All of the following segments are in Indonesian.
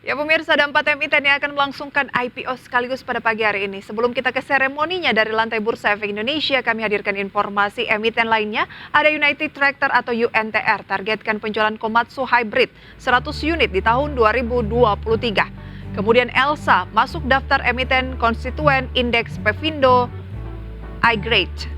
Ya pemirsa, ada 4 emiten yang akan melangsungkan IPO sekaligus pada pagi hari ini. Sebelum kita ke seremoninya dari lantai Bursa Efek Indonesia, kami hadirkan informasi emiten lainnya. Ada United Tractor atau UNTR, targetkan penjualan Komatsu Hybrid 100 unit di tahun 2023. Kemudian Elsa masuk daftar emiten konstituen indeks Pevindo iGrade.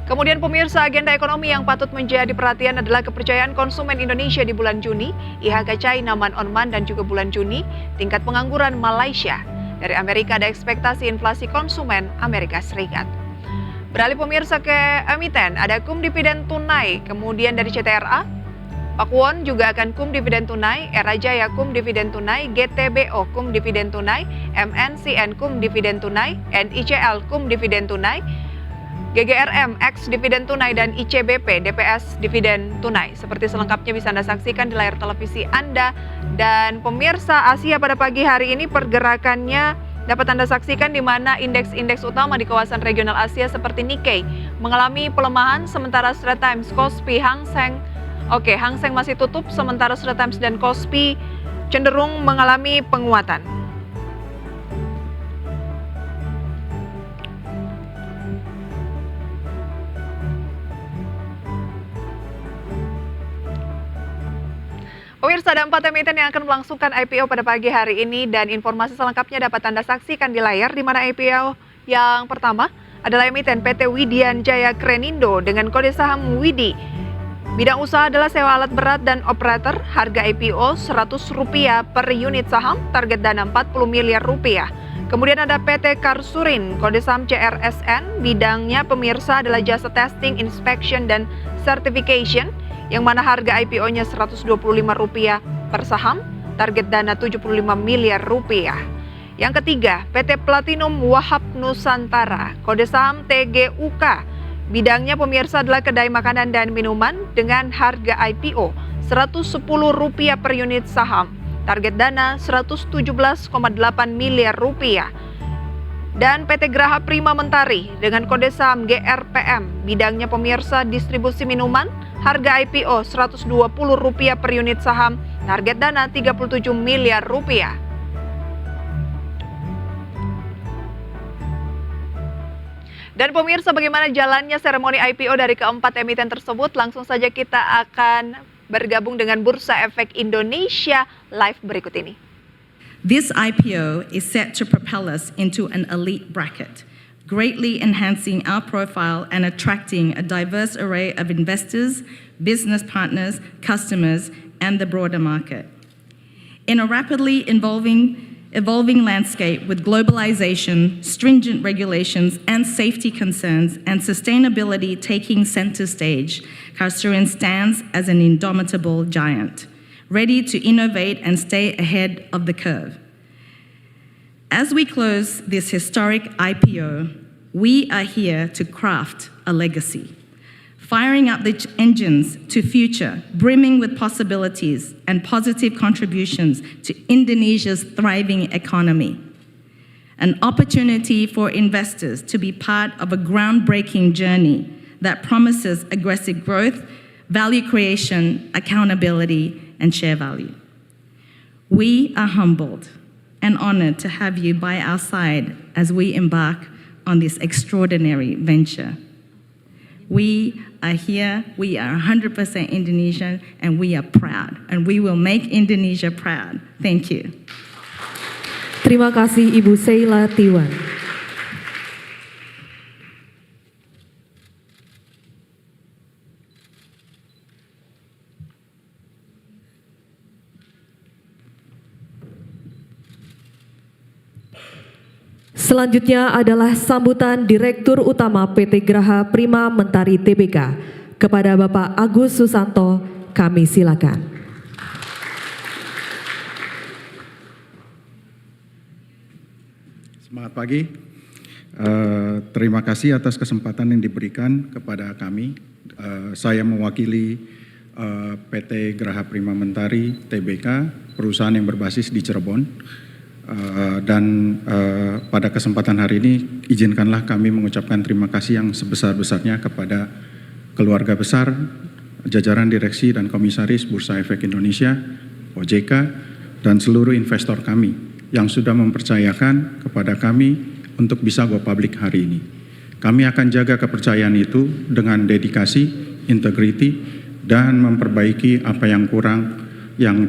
Kemudian pemirsa, agenda ekonomi yang patut menjadi perhatian adalah kepercayaan konsumen Indonesia di bulan Juni, IHK China Man-on-Man dan juga bulan Juni, tingkat pengangguran Malaysia. Dari Amerika ada ekspektasi inflasi konsumen Amerika Serikat. Beralih pemirsa ke emiten, ada kum dividen tunai, kemudian dari CTRA, Pakuwon juga akan kum dividen tunai, Era Jaya kum dividen tunai, GTBO kum dividen tunai, MNCN kum dividen tunai, NICL kum dividen tunai, GGRM X dividen tunai dan ICBP DPS dividen tunai. Seperti selengkapnya bisa Anda saksikan di layar televisi Anda. Dan pemirsa, Asia pada pagi hari ini pergerakannya dapat Anda saksikan di mana indeks-indeks utama di kawasan regional Asia seperti Nikkei mengalami pelemahan, sementara Straits Times, Kospi, Hang Seng masih tutup, sementara Straits Times dan Kospi cenderung mengalami penguatan. Pemirsa, ada 4 emiten yang akan melangsungkan IPO pada pagi hari ini dan informasi selengkapnya dapat Anda saksikan di layar, di mana IPO yang pertama adalah emiten PT Widian Jaya Krenindo dengan kode saham WIDI. Bidang usaha adalah sewa alat berat dan operator, harga IPO Rp100 per unit saham, target dana Rp40 miliar. Kemudian ada PT Karsurin, kode saham CRSN, bidangnya pemirsa adalah jasa testing, inspection, dan certification, yang mana harga IPO-nya Rp125 per saham, target dana Rp75 miliar. Yang ketiga, PT Platinum Wahab Nusantara, kode saham TGUK, bidangnya pemirsa adalah kedai makanan dan minuman dengan harga IPO Rp110 per unit saham, target dana Rp117,8 miliar. Dan PT Graha Prima Mentari dengan kode saham GRPM, bidangnya pemirsa distribusi minuman, harga IPO Rp120 per unit saham, target dana Rp37 miliar. Dan pemirsa, bagaimana jalannya seremoni IPO dari keempat emiten tersebut? Langsung saja kita akan bergabung dengan Bursa Efek Indonesia live berikut ini. This IPO is set to propel us into an elite bracket, greatly enhancing our profile and attracting a diverse array of investors, business partners, customers, and the broader market. In a rapidly evolving landscape with globalization, stringent regulations, and safety concerns, and sustainability taking center stage, Karsurin stands as an indomitable giant, ready to innovate and stay ahead of the curve. As we close this historic IPO, we are here to craft a legacy, firing up the engines to future, brimming with possibilities and positive contributions to Indonesia's thriving economy. An opportunity for investors to be part of a groundbreaking journey that promises aggressive growth, value creation, accountability, and share value. We are humbled and honored to have you by our side as we embark on this extraordinary venture. We are here, we are 100% Indonesian, and we are proud, and we will make Indonesia proud. Thank you. Terima kasih Ibu Sheila Tiwan. Selanjutnya adalah sambutan Direktur Utama PT Graha Prima Mentari Tbk. Kepada Bapak Agus Susanto, kami silakan. Selamat pagi. Terima kasih atas kesempatan yang diberikan kepada kami. Saya mewakili PT Graha Prima Mentari Tbk, perusahaan yang berbasis di Cirebon. Dan pada kesempatan hari ini izinkanlah kami mengucapkan terima kasih yang sebesar-besarnya kepada keluarga besar, jajaran direksi dan komisaris Bursa Efek Indonesia, OJK, dan seluruh investor kami yang sudah mempercayakan kepada kami untuk bisa go public hari ini. Kami akan jaga kepercayaan itu dengan dedikasi, integriti, dan memperbaiki apa yang kurang yang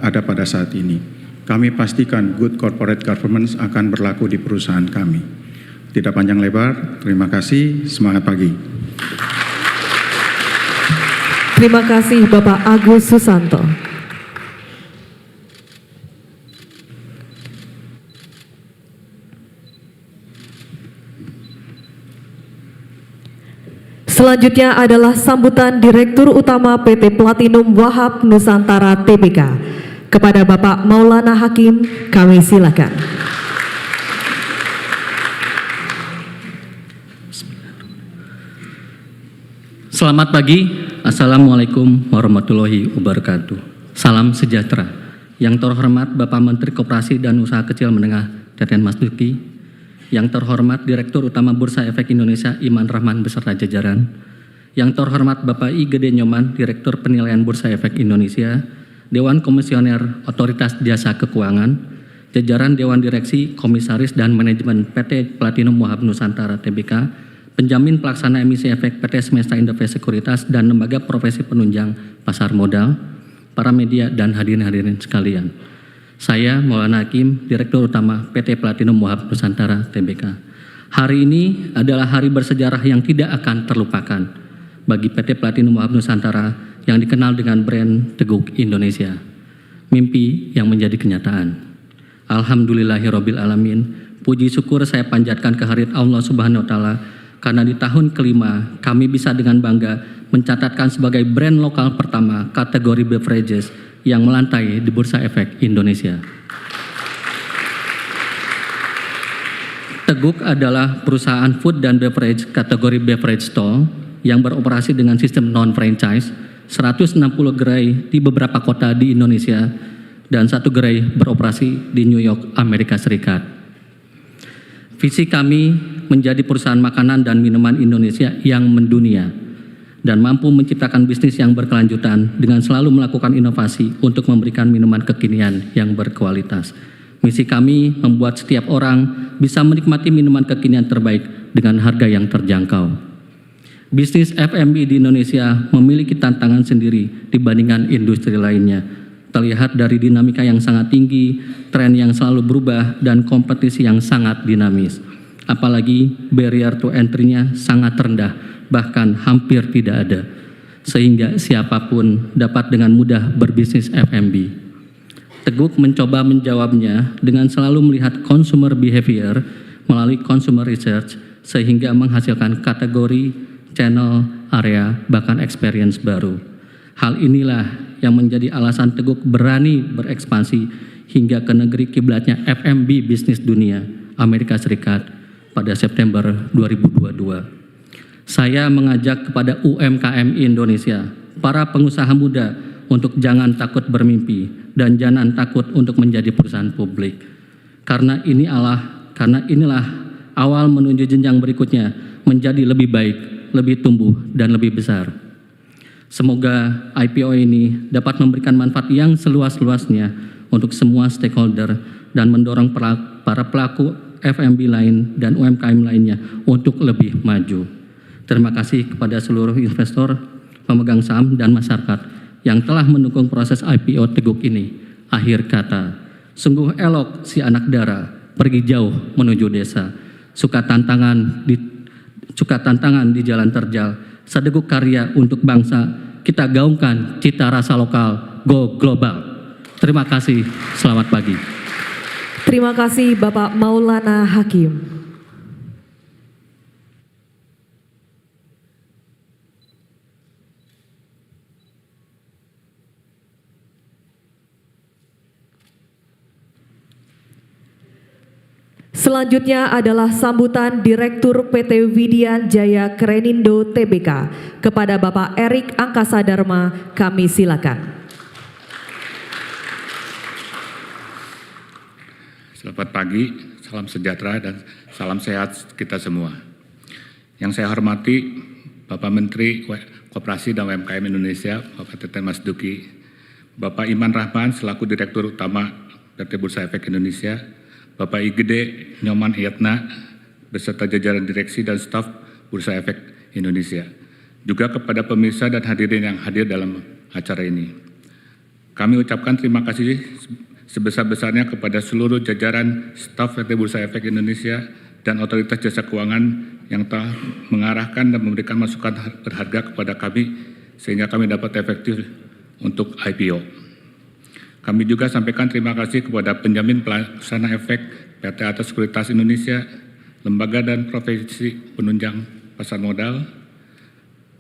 ada pada saat ini. Kami pastikan good corporate governance akan berlaku di perusahaan kami. Tidak panjang lebar, terima kasih, semangat pagi. Terima kasih Bapak Agus Susanto. Selanjutnya adalah sambutan Direktur Utama PT Platinum Wahab Nusantara Tbk. Kepada Bapak Maulana Hakim, kami silakan. Selamat pagi, Assalamualaikum warahmatullahi wabarakatuh. Salam sejahtera. Yang terhormat Bapak Menteri Koperasi dan Usaha Kecil Menengah Teten Mas Duki, yang terhormat Direktur Utama Bursa Efek Indonesia Iman Rahman beserta jajaran, yang terhormat Bapak I. Gede Nyoman, Direktur Penilaian Bursa Efek Indonesia, Dewan Komisioner Otoritas Jasa Keuangan, jajaran Dewan Direksi, Komisaris dan Manajemen PT Platinum Wahab Nusantara Tbk, penjamin pelaksana emisi efek PT Semesta Interface Sekuritas dan lembaga profesi penunjang pasar modal, para media dan hadirin-hadirin sekalian. Saya Maulana Hakim, Direktur Utama PT Platinum Wahab Nusantara Tbk. Hari ini adalah hari bersejarah yang tidak akan terlupakan bagi PT Platinum Wahab Nusantara yang dikenal dengan brand Teguk Indonesia. Mimpi yang menjadi kenyataan. Alhamdulillahirabbil alamin. Puji syukur saya panjatkan kehadirat Allah Subhanahu wa taala karena di tahun kelima kami bisa dengan bangga mencatatkan sebagai brand lokal pertama kategori beverages yang melantai di Bursa Efek Indonesia. Teguk adalah perusahaan food dan beverage kategori beverage stall yang beroperasi dengan sistem non-franchise, 160 gerai di beberapa kota di Indonesia, dan 1 gerai beroperasi di New York, Amerika Serikat. Visi kami menjadi perusahaan makanan dan minuman Indonesia yang mendunia, dan mampu menciptakan bisnis yang berkelanjutan dengan selalu melakukan inovasi untuk memberikan minuman kekinian yang berkualitas. Misi kami membuat setiap orang bisa menikmati minuman kekinian terbaik dengan harga yang terjangkau. Bisnis F&B di Indonesia memiliki tantangan sendiri dibandingkan industri lainnya. Terlihat dari dinamika yang sangat tinggi, tren yang selalu berubah, dan kompetisi yang sangat dinamis. Apalagi barrier to entry-nya sangat rendah, bahkan hampir tidak ada, sehingga siapapun dapat dengan mudah berbisnis F&B. Teguk mencoba menjawabnya dengan selalu melihat consumer behavior melalui consumer research, sehingga menghasilkan kategori, channel, area, bahkan experience baru. Hal inilah yang menjadi alasan Teguk berani berekspansi hingga ke negeri kiblatnya F&B bisnis dunia, Amerika Serikat, pada September 2022. Saya mengajak kepada UMKM Indonesia, para pengusaha muda, untuk jangan takut bermimpi dan jangan takut untuk menjadi perusahaan publik. Karena inilah awal menuju jenjang berikutnya menjadi lebih baik, lebih tumbuh, dan lebih besar. Semoga IPO ini dapat memberikan manfaat yang seluas-luasnya untuk semua stakeholder dan mendorong para pelaku F&B lain dan UMKM lainnya untuk lebih maju. Terima kasih kepada seluruh investor, pemegang saham, dan masyarakat yang telah mendukung proses IPO Teguk ini. Akhir kata, sungguh elok si anak dara pergi jauh menuju desa. Suka tantangan di jalan terjal, sedeguk karya untuk bangsa, kita gaungkan cita rasa lokal, go global. Terima kasih, selamat pagi. Terima kasih Bapak Maulana Hakim. Selanjutnya adalah sambutan Direktur PT Widian Jaya Krenindo Tbk. Kepada Bapak Erik Angkasa Dharma, kami silakan. Selamat pagi, salam sejahtera dan salam sehat kita semua. Yang saya hormati Bapak Menteri Koperasi dan UMKM Indonesia, Bapak Teten Mas Duki, Bapak Iman Rahman selaku Direktur Utama PT Bursa Efek Indonesia, Bapak Igede Nyoman Iyatna beserta jajaran direksi dan staf Bursa Efek Indonesia. Juga kepada pemirsa dan hadirin yang hadir dalam acara ini. Kami ucapkan terima kasih sebesar-besarnya kepada seluruh jajaran staf PT Bursa Efek Indonesia dan Otoritas Jasa Keuangan yang telah mengarahkan dan memberikan masukan berharga kepada kami sehingga kami dapat efektif untuk IPO. Kami juga sampaikan terima kasih kepada penjamin pelaksana efek PT Atas Sekuritas Indonesia, lembaga dan profesi penunjang pasar modal,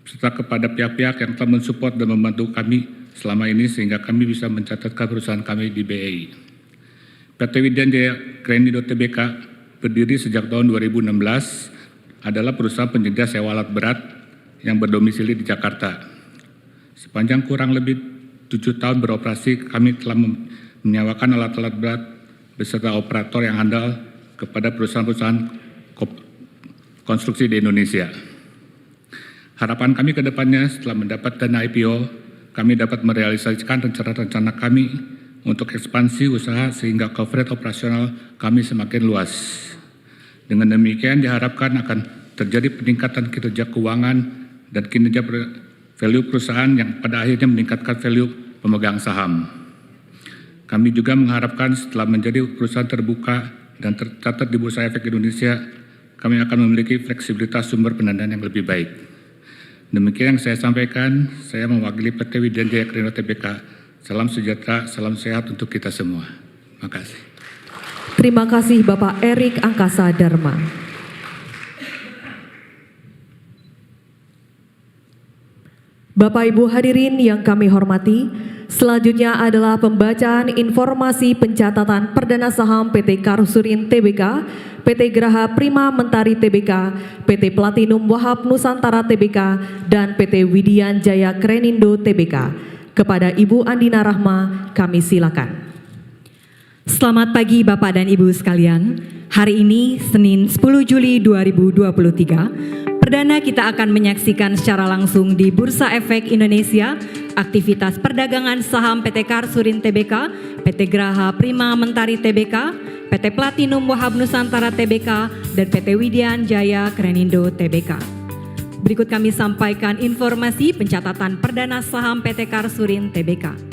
serta kepada pihak-pihak yang telah mensupport dan membantu kami selama ini sehingga kami bisa mencatatkan perusahaan kami di BEI. PT Widyan Jaya Krenindo Tbk berdiri sejak tahun 2016, adalah perusahaan penyedia sewa alat berat yang berdomisili di Jakarta. Sepanjang kurang lebih 7 tahun beroperasi, kami telah menyewakan alat-alat berat beserta operator yang handal kepada perusahaan-perusahaan konstruksi di Indonesia. Harapan kami ke depannya setelah mendapat dana IPO, kami dapat merealisasikan rencana-rencana kami untuk ekspansi usaha sehingga coverage operasional kami semakin luas. Dengan demikian diharapkan akan terjadi peningkatan kinerja keuangan dan kinerja value perusahaan yang pada akhirnya meningkatkan value pemegang saham. Kami juga mengharapkan setelah menjadi perusahaan terbuka dan tercatat di Bursa Efek Indonesia, kami akan memiliki fleksibilitas sumber pendanaan yang lebih baik. Demikian yang saya sampaikan, saya mewakili PT Widyan Jaya Krenindo Tbk. Salam sejahtera, salam sehat untuk kita semua. Terima kasih. Terima kasih Bapak Erik Angkasa Dharma. Bapak Ibu hadirin yang kami hormati, selanjutnya adalah pembacaan informasi pencatatan perdana saham PT Karsurin Tbk, PT Graha Prima Mentari Tbk, PT Platinum Wahab Nusantara Tbk, dan PT Widyan Jaya Krenindo Tbk. Kepada Ibu Andina Rahma, kami silakan. Selamat pagi Bapak dan Ibu sekalian. Hari ini Senin 10 Juli 2023, perdana kita akan menyaksikan secara langsung di Bursa Efek Indonesia aktivitas perdagangan saham PT Karsurin Tbk, PT Graha Prima Mentari Tbk, PT Platinum Wahab Nusantara Tbk, dan PT Widyan Jaya Krenindo Tbk. Berikut kami sampaikan informasi pencatatan perdana saham PT Karsurin Tbk.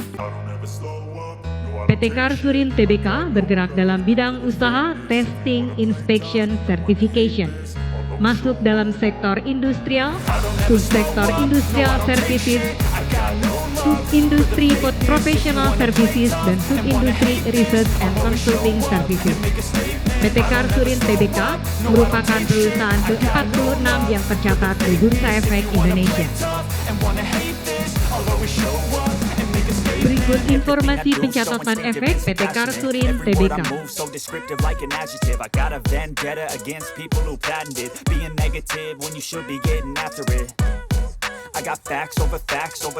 PT Karsurin Tbk bergerak dalam bidang usaha testing, inspection, certification. Masuk dalam sektor industrial, subsektor industrial services, subindustri professional services, dan subindustri research and consulting services. PT Karsurin Tbk merupakan perusahaan ke-46 yang tercatat di Bursa Efek Indonesia. Berikut informasi pencatatan efek PT Karsurin Tbk. I got facts over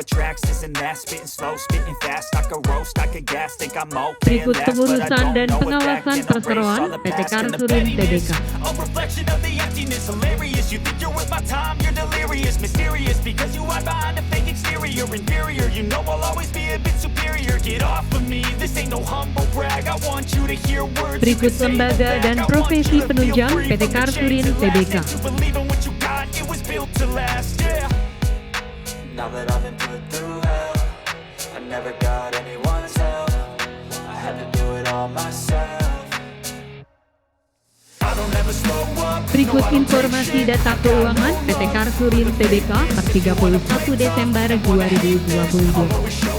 tracks, isn't that spitting slow, spitting fast, I could roast, I could gas, think I'm okay. Berikut pengurusan dan pengawasan perseroan PT Karsurin Tbk. A reflection of the emptiness, hilarious. You think you're worth my time, you're delirious, mysterious, because you hide behind a fake exterior, inferior. You know I'll always be a bit superior. Get off of me, this ain't no humble brag. I want you to hear words. Berikut lembaga dan profesi penunjang PT Karsurin Tbk. Now that I've been put through hell, I never got anyone's help. I had to do it all myself. I don't ever slow up. Berikut informasi data keuangan PT Karsurin Tbk per 31 Desember 2022.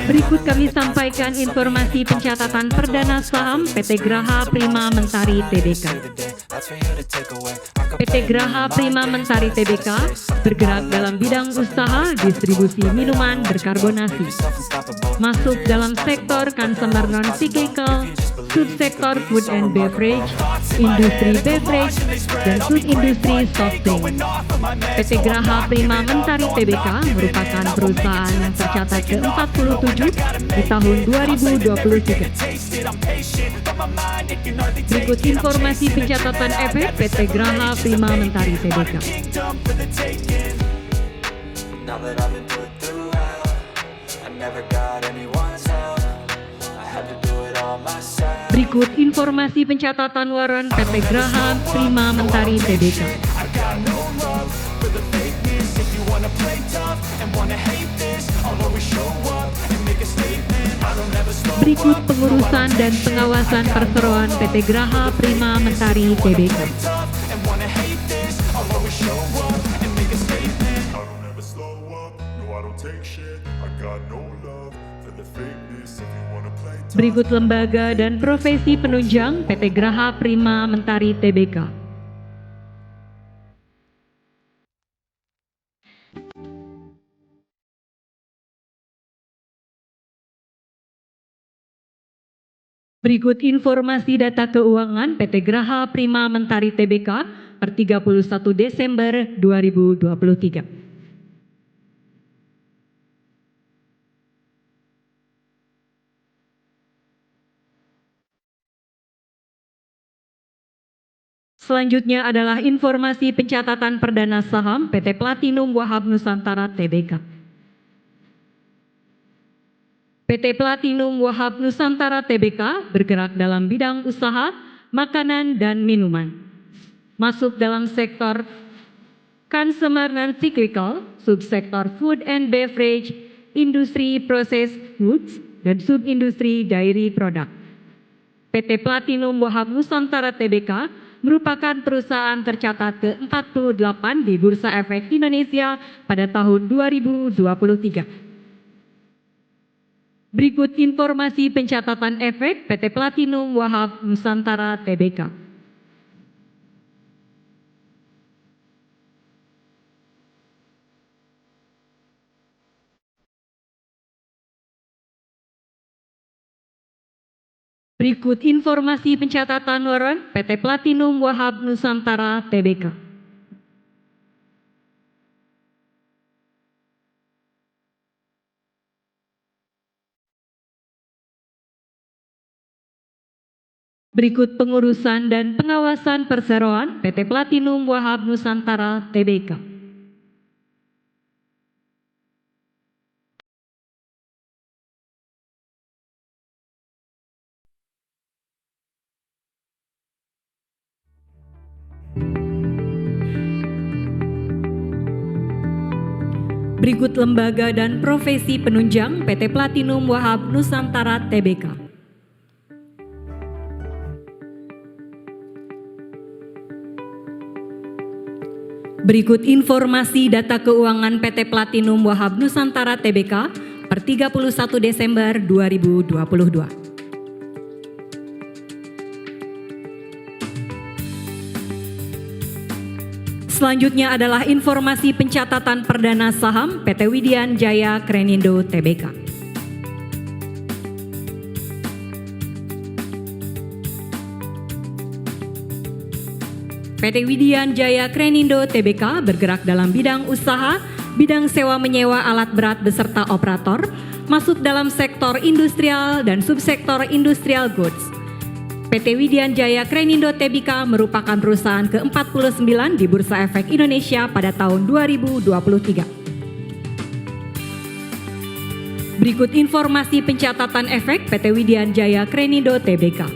Berikut kami sampaikan informasi pencatatan perdana saham PT Graha Prima Mentari Tbk. PT Graha Prima Mentari Tbk bergerak dalam bidang usaha distribusi minuman berkarbonasi. Masuk dalam sektor consumer non-cyclical, subsektor food and beverage, industri beverage, dan food industri soft drink. PT Graha Prima Mentari Tbk merupakan perusahaan yang tercatat ke-47 di tahun 2023. Berikut informasi pencatatan efek PT Graha Prima Mentari Tbk. Now that I've been put through hell, I never got anyone's help. I had to do it all myself. Berikut informasi pencatatan waran PT Graha Prima Mentari Tbk. I got no love for the fakeness. If you wanna play tough and wanna hate this, I'll always show up and make a statement. I don't ever slow Berikut up. pengurusan dan pengawasan perseroan PT Graha Prima Mentari Tbk. Tough and wanna hate this, I'll always show up and make a statement. I don't ever slow up. No, I don't take shit. I got no love for the fakeness. If you wanna play tough. Berikut lembaga dan profesi penunjang PT Graha Prima Mentari Tbk. Berikut informasi data keuangan PT Graha Prima Mentari Tbk per 31 Desember 2023. Selanjutnya adalah informasi pencatatan perdana saham PT Platinum Wahab Nusantara Tbk. PT Platinum Wahab Nusantara Tbk bergerak dalam bidang usaha, makanan, dan minuman. Masuk dalam sektor consumer non-cyclical, subsektor food and beverage, industri processed foods, dan subindustri dairy product. PT Platinum Wahab Nusantara Tbk merupakan perusahaan tercatat ke-48 di Bursa Efek Indonesia pada tahun 2023. Berikut informasi pencatatan efek PT Platinum Wahab Nusantara Tbk. Berikut informasi pencatatan waran PT Platinum Wahab Nusantara Tbk. Berikut pengurusan dan pengawasan perseroan PT Platinum Wahab Nusantara Tbk. Berikut lembaga dan profesi penunjang PT Platinum Wahab Nusantara Tbk. Berikut informasi data keuangan PT Platinum Wahab Nusantara Tbk per 31 Desember 2022. Selanjutnya adalah informasi pencatatan perdana saham PT Widian Jaya Krenindo Tbk. PT Widian Jaya Krenindo Tbk bergerak dalam bidang usaha, bidang sewa menyewa alat berat beserta operator, masuk dalam sektor industrial dan subsektor industrial goods. PT Widian Jaya Krenindo Tbk merupakan perusahaan ke-49 di Bursa Efek Indonesia pada tahun 2023. Berikut informasi pencatatan efek PT Widian Jaya Krenindo Tbk.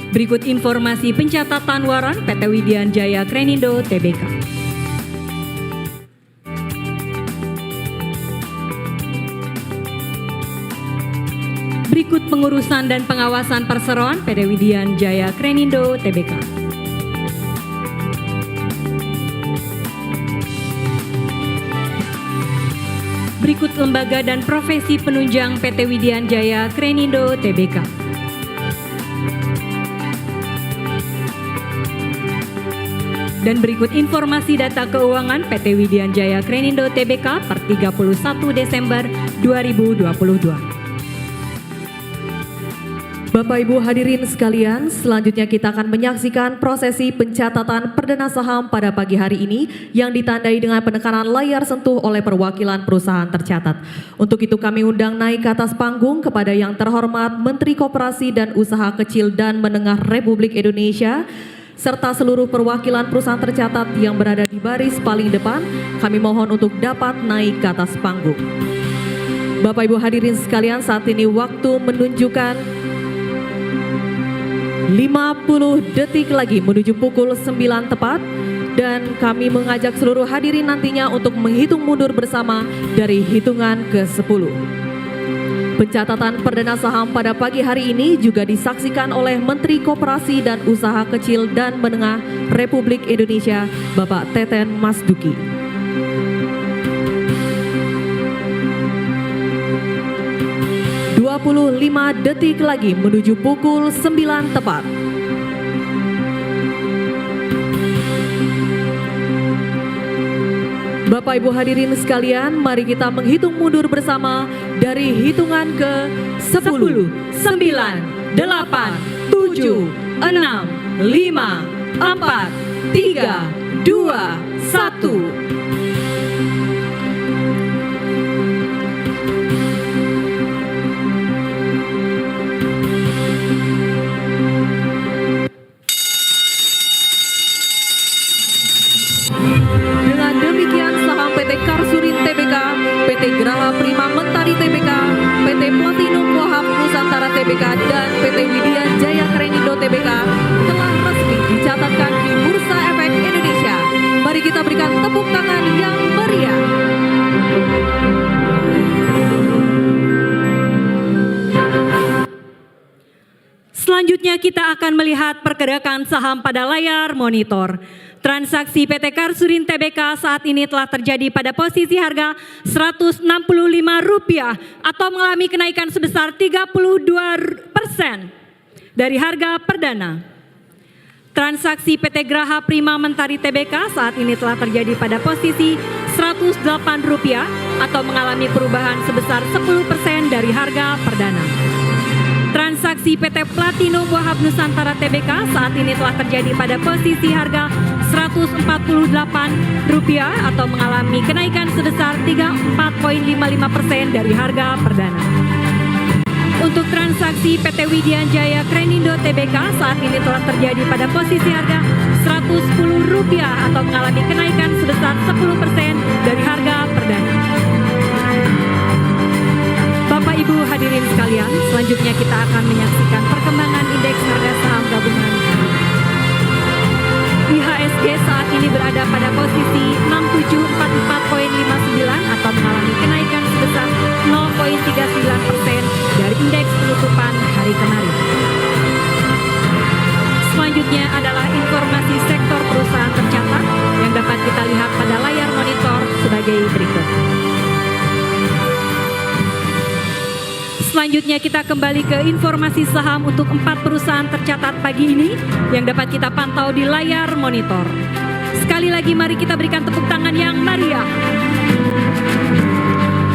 Berikut informasi pencatatan waran PT Widian Jaya Krenindo Tbk. Berikut pengurusan dan pengawasan perseroan PT Widian Jaya Krenindo Tbk. Berikut lembaga dan profesi penunjang PT Widian Jaya Krenindo Tbk. Dan berikut informasi data keuangan PT Widian Jaya Krenindo Tbk per 31 Desember 2022. Bapak Ibu hadirin sekalian, selanjutnya kita akan menyaksikan prosesi pencatatan perdana saham pada pagi hari ini yang ditandai dengan penekanan layar sentuh oleh perwakilan perusahaan tercatat. Untuk itu kami undang naik ke atas panggung kepada yang terhormat Menteri Koperasi dan Usaha Kecil dan Menengah Republik Indonesia, serta seluruh perwakilan perusahaan tercatat yang berada di baris paling depan, kami mohon untuk dapat naik ke atas panggung. Bapak Ibu hadirin sekalian, saat ini waktu menunjukkan 50 detik lagi menuju pukul 9 tepat, dan kami mengajak seluruh hadirin nantinya untuk menghitung mundur bersama dari hitungan ke-10. Pencatatan perdana saham pada pagi hari ini juga disaksikan oleh Menteri Koperasi dan Usaha Kecil dan Menengah Republik Indonesia, Bapak Teten Mas Duki. Lima detik lagi menuju pukul 9 tepat. Bapak Ibu hadirin sekalian, mari kita menghitung mundur bersama dari hitungan ke-10, 9, 8, 7, 6, 5, 4, 3, 2, 1. Dengan demikian saham PT Karsurin Tbk, PT Graha Prima Mentari Tbk, PT Platinum Wahab Nusantara Tbk, dan PT Widian Jaya Krenindo Tbk telah resmi dicatatkan di Bursa Efek Indonesia. Mari kita berikan tepuk tangan yang meriah. Selanjutnya kita akan melihat pergerakan saham pada layar monitor. Transaksi PT Karsurin Tbk saat ini telah terjadi pada posisi harga Rp165 atau mengalami kenaikan sebesar 32% dari harga perdana. Transaksi PT Graha Prima Mentari Tbk saat ini telah terjadi pada posisi Rp108 atau mengalami perubahan sebesar 10% dari harga perdana. Transaksi PT Platinum Wahab Nusantara Tbk saat ini telah terjadi pada posisi harga Rp148 atau mengalami kenaikan sebesar 34,55% dari harga perdana. Untuk transaksi PT Widian Jaya Krenindo Tbk saat ini telah terjadi pada posisi harga Rp110 atau mengalami kenaikan sebesar 10% dari harga perdana. Bapak Ibu hadirin sekalian, selanjutnya kita akan menyaksikan perkembangan indeks harga saham gabungan. IHSG saat ini berada pada posisi 6744,59 atau mengalami kenaikan sebesar 0,39% dari indeks penutupan hari kemarin. Selanjutnya adalah informasi sektor perusahaan tercatat yang dapat kita lihat pada layar monitor sebagai berikut. Selanjutnya kita kembali ke informasi saham untuk 4 perusahaan tercatat pagi ini yang dapat kita pantau di layar monitor. Sekali lagi mari kita berikan tepuk tangan yang meriah.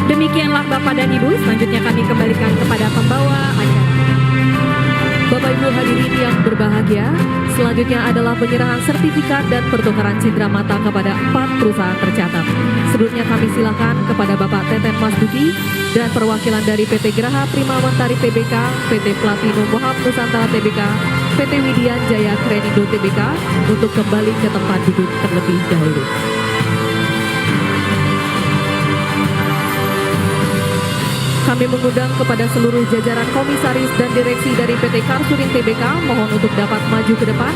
Demikianlah Bapak dan Ibu, selanjutnya kami kembalikan kepada pembawa acara. Bapak Ibu hadirin yang berbahagia, selanjutnya adalah penyerahan sertifikat dan pertukaran cindera mata kepada 4 perusahaan tercatat. Sebelumnya kami silakan kepada Bapak Teten Mas Duki dan perwakilan dari PT Graha Prima Mentari Tbk, PT Platinum Wahab Nusantara Tbk, PT Widian Jaya Krenindo Tbk untuk kembali ke tempat duduk terlebih dahulu. Kami mengundang kepada seluruh jajaran komisaris dan direksi dari PT Karsurin Tbk, mohon untuk dapat maju ke depan.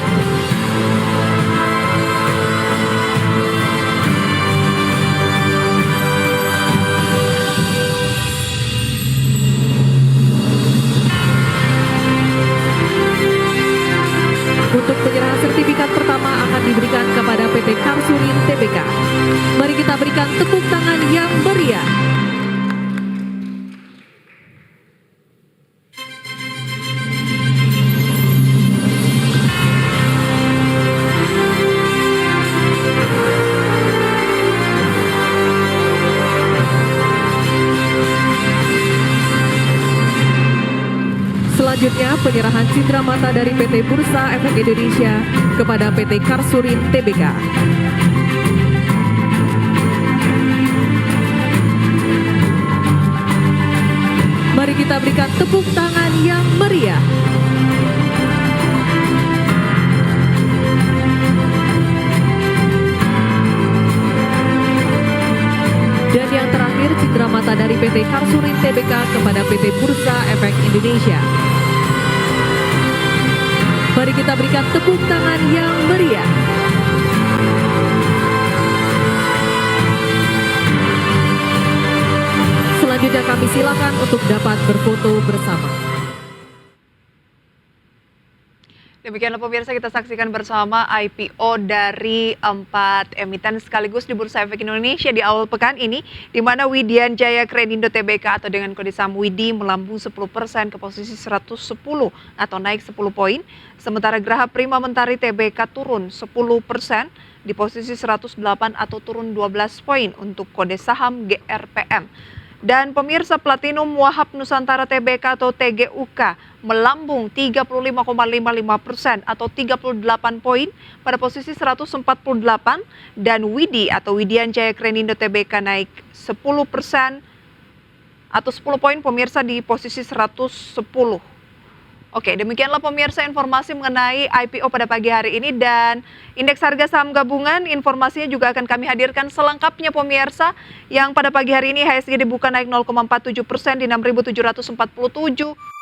Untuk penyerahan sertifikat pertama akan diberikan kepada PT Karsurin Tbk. Mari kita berikan tepuk tangan yang meriah. Selanjutnya, penyerahan cindera mata dari PT Bursa Efek Indonesia kepada PT Karsurin Tbk. Mari kita berikan tepuk tangan yang meriah. Dan yang terakhir, cindera mata dari PT Karsurin Tbk kepada PT Bursa Efek Indonesia. Mari kita berikan tepuk tangan yang meriah. Selanjutnya kami silakan untuk dapat berfoto bersama. Demikianlah pemirsa, kita saksikan bersama IPO dari 4 emiten sekaligus di Bursa Efek Indonesia di awal pekan ini, di mana Widian Jaya Kredindo Tbk atau dengan kode saham WIDI melambung 10% ke posisi 110 atau naik 10 poin, sementara Graha Prima Mentari Tbk turun 10% di posisi 108 atau turun 12 poin untuk kode saham GRPM. Dan pemirsa, Platinum Wahab Nusantara Tbk atau TGUK melambung 35,55% atau 38 poin pada posisi 148, dan WIDI atau Widian Jaya Kredindo Tbk naik 10% atau 10 poin pemirsa di posisi 110. Oke, demikianlah pemirsa informasi mengenai IPO pada pagi hari ini, dan indeks harga saham gabungan informasinya juga akan kami hadirkan selengkapnya pemirsa, yang pada pagi hari ini IHSG dibuka naik 0,47% di 6.747.